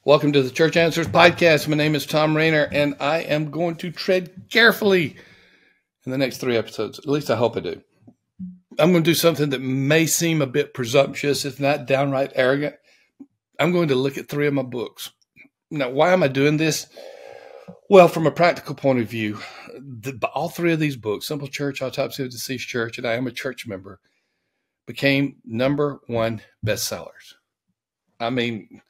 Welcome to the Church Answers Podcast. My name is Thom Rainer, and I am going to tread carefully in the next 3 episodes. At least I hope I do. I'm going to do something that may seem a bit presumptuous, if not downright arrogant. I'm going to look at 3 of my books. Now, why am I doing this? Well, from a practical point of view, all 3 of these books, Simple Church, Autopsy of the Deceased Church, and I Am a Church Member, became #1 bestsellers. I mean,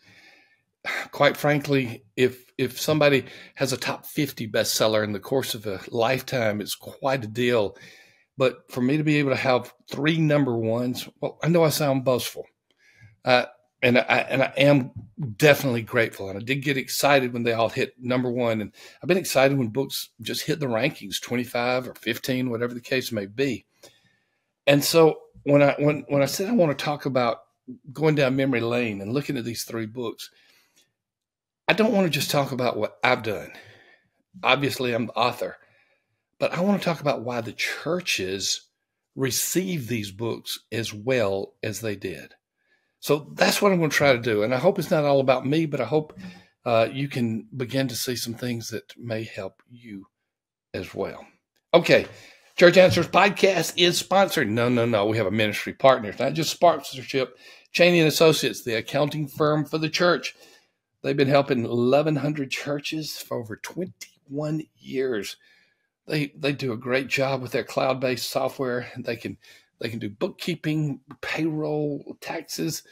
quite frankly, if somebody has a top 50 bestseller in the course of a lifetime, it's quite a deal. But for me to be able to have 3 #1s, well, I know I sound boastful, and I am definitely grateful. And I did get excited when they all hit #1, and I've been excited when books just hit the rankings, 25 or 15, whatever the case may be. And so when I said I want to talk about going down memory lane and looking at these 3 books, I don't want to just talk about what I've done. Obviously, I'm the author, but I want to talk about why the churches received these books as well as they did. So that's what I'm going to try to do. And I hope it's not all about me, but I hope you can begin to see some things that may help you as well. Okay. Church Answers Podcast is sponsored. No. We have a ministry partner. It's not just sponsorship. Cheney & Associates, the accounting firm for the church. They've been helping 1,100 churches for over 21 years. They do a great job with their cloud-based software. They can do bookkeeping, payroll, taxes.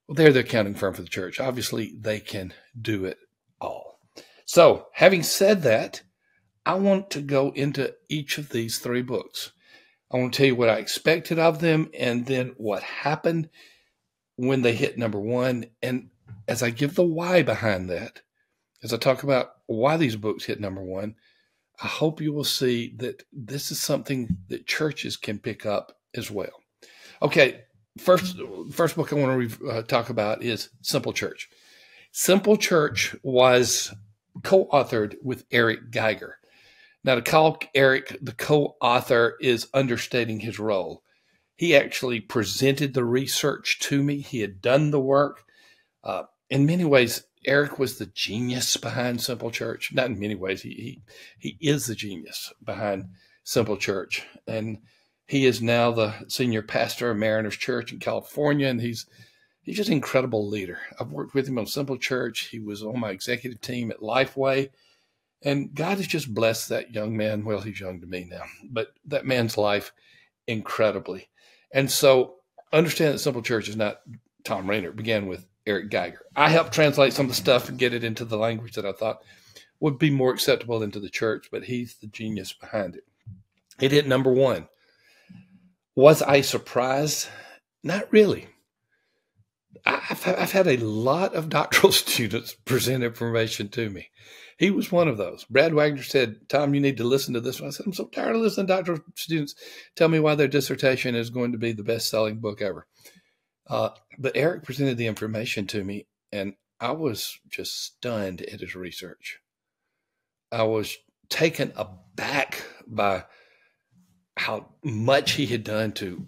Well, they're the accounting firm for the church. Obviously, they can do it all. So, having said that, I want to go into each of these 3 books. I want to tell you what I expected of them and then what happened when they hit #1. And as I give the why behind that, as I talk about why these books hit #1, I hope you will see that this is something that churches can pick up as well. Okay, first book I want to talk about is Simple Church. Simple Church was co-authored with Eric Geiger. Now, to call Eric the co-author is understating his role. He actually presented the research to me. He had done the work. In many ways, Eric was the genius behind Simple Church. Not in many ways. He is the genius behind Simple Church. And he is now the senior pastor of Mariners Church in California. And he's just an incredible leader. I've worked with him on Simple Church. He was on my executive team at Lifeway. And God has just blessed that young man. Well, he's young to me now, but that man's life incredibly. And so understand that Simple Church is not Thom Rainer. It began with Eric Geiger. I helped translate some of the stuff and get it into the language that I thought would be more acceptable into the church, but he's the genius behind it. It hit #1. Was I surprised? Not really. I've had a lot of doctoral students present information to me. He was one of those. Brad Wagner said, "Thom, you need to listen to this one." I said, "I'm so tired of listening to doctoral students tell me why their dissertation is going to be the best-selling book ever." But Eric presented the information to me, and I was just stunned at his research. I was taken aback by how much he had done to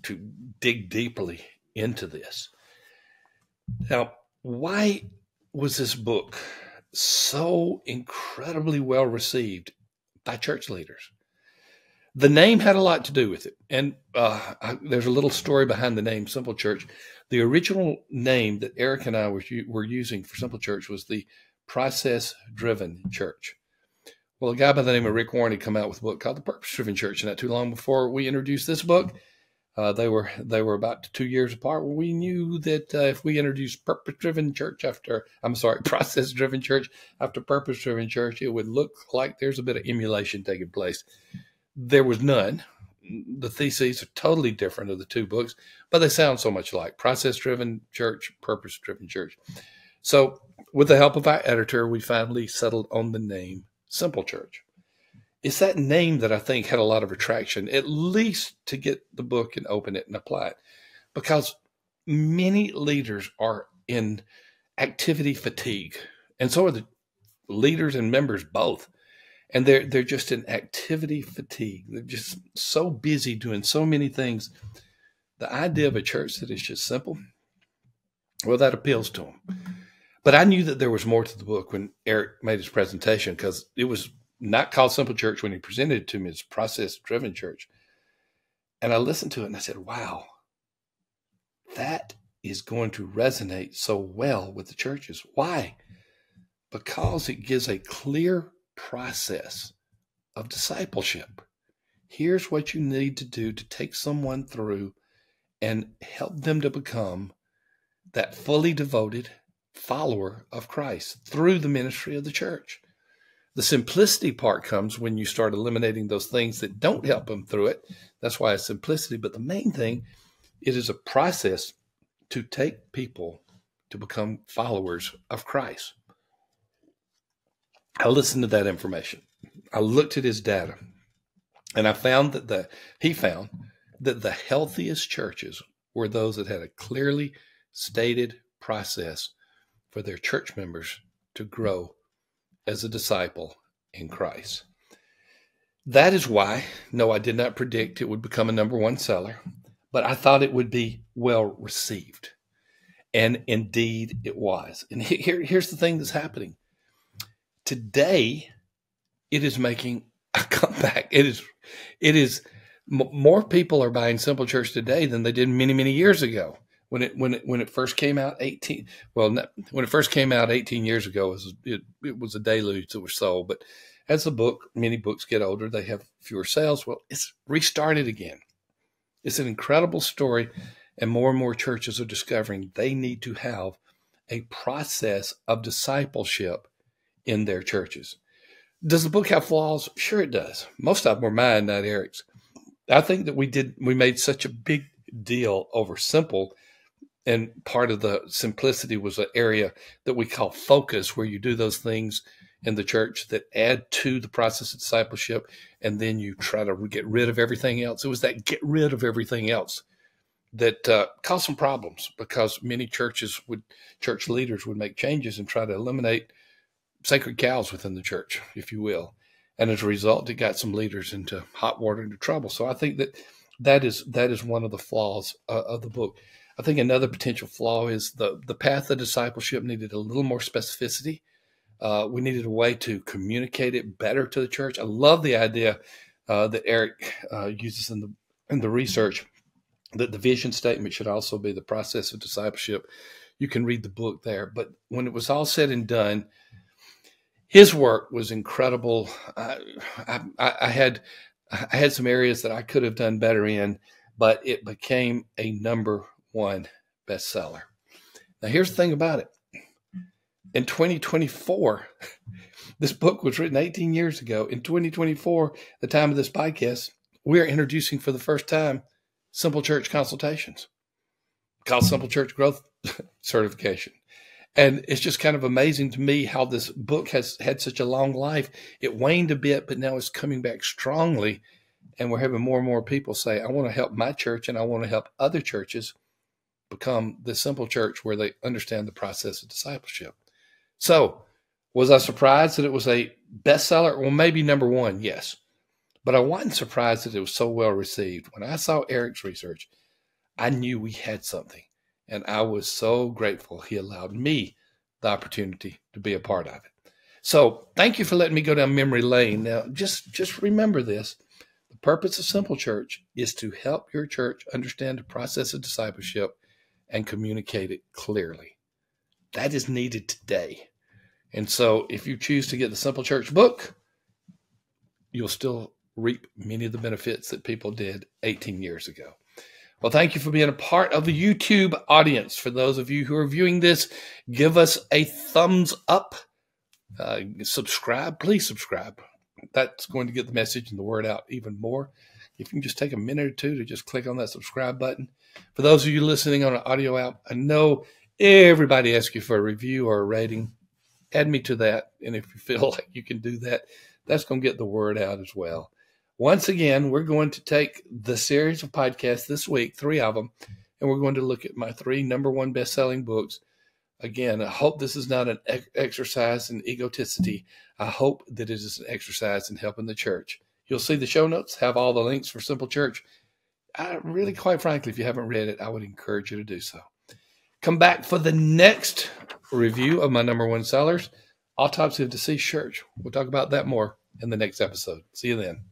dig deeply into this. Now, why was this book so incredibly well received by church leaders? The name had a lot to do with it. And there's a little story behind the name Simple Church. The original name that Eric and I were using for Simple Church was the Process-Driven Church. Well, a guy by the name of Rick Warren had come out with a book called The Purpose-Driven Church. And not too long before we introduced this book, they were about 2 years apart. We knew that if we introduced Process-Driven Church after Purpose-Driven Church, it would look like there's a bit of emulation taking place. There was none. The theses are totally different of the 2 books, but they sound so much alike. Process-Driven Church, Purpose-Driven Church. So with the help of our editor, we finally settled on the name Simple Church. It's that name that I think had a lot of attraction, at least to get the book and open it and apply it, because many leaders are in activity fatigue, and so are the leaders and members both. And they're just in activity fatigue. They're just so busy doing so many things. The idea of a church that is just simple, well, that appeals to them. But I knew that there was more to the book when Eric made his presentation, because it was not called Simple Church when he presented it to me. It's process-driven church. And I listened to it and I said, wow, that is going to resonate so well with the churches. Why? Because it gives a clear process of discipleship. Here's what you need to do to take someone through and help them to become that fully devoted follower of Christ through the ministry of the church. The simplicity part comes when you start eliminating those things that don't help them through it. That's why it's simplicity. But the main thing, it is a process to take people to become followers of Christ. I listened to that information. I looked at his data, and I found that he found that the healthiest churches were those that had a clearly stated process for their church members to grow as a disciple in Christ. That is why, no, I did not predict it would become a #1 seller, but I thought it would be well received. And indeed it was. And here's the thing that's happening. Today, it is making a comeback. It is more people are buying Simple Church today than they did many, many years ago. When it first came out when it first came out 18 years ago, it was a deluge that was sold. But as many books get older, they have fewer sales. Well, it's restarted again. It's an incredible story, and more churches are discovering they need to have a process of discipleship in their churches. Does the book have flaws? Sure it does. Most of them were mine, not Eric's. I think that we made such a big deal over simple, and part of the simplicity was an area that we call focus, where you do those things in the church that add to the process of discipleship, and then you try to get rid of everything else. It was that get rid of everything else that caused some problems, because many church leaders would make changes and try to eliminate sacred cows within the church, if you will. And as a result, it got some leaders into hot water, into trouble. So I think that is one of the flaws of the book. I think another potential flaw is the path of discipleship needed a little more specificity. We needed a way to communicate it better to the church. I love the idea that Eric uses in the research, that the vision statement should also be the process of discipleship. You can read the book there. But when it was all said and done, his work was incredible. I had some areas that I could have done better in, but it became a #1 bestseller. Now, here's the thing about it. In 2024, this book was written 18 years ago. In 2024, the time of this podcast, we are introducing for the first time Simple Church consultations, called Simple Church Growth Certification. And it's just kind of amazing to me how this book has had such a long life. It waned a bit, but now it's coming back strongly. And we're having more and more people say, I want to help my church, and I want to help other churches become the Simple Church where they understand the process of discipleship. So was I surprised that it was a bestseller? Well, maybe #1, yes. But I wasn't surprised that it was so well received. When I saw Eric's research, I knew we had something. And I was so grateful he allowed me the opportunity to be a part of it. So thank you for letting me go down memory lane. Now, just remember this. The purpose of Simple Church is to help your church understand the process of discipleship and communicate it clearly. That is needed today. And so if you choose to get the Simple Church book, you'll still reap many of the benefits that people did 18 years ago. Well, thank you for being a part of the YouTube audience. For those of you who are viewing this, give us a thumbs up. Subscribe. Please subscribe. That's going to get the message and the word out even more. If you can just take a minute or two to just click on that subscribe button. For those of you listening on an audio app, I know everybody asks you for a review or a rating. Add me to that. And if you feel like you can do that, that's going to get the word out as well. Once again, we're going to take the series of podcasts this week, 3 of them, and we're going to look at my 3 #1 best-selling books. Again, I hope this is not an exercise in egoticity. I hope that it is an exercise in helping the church. You'll see the show notes have all the links for Simple Church. I really, quite frankly, if you haven't read it, I would encourage you to do so. Come back for the next review of my #1 sellers, Autopsy of Deceased Church. We'll talk about that more in the next episode. See you then.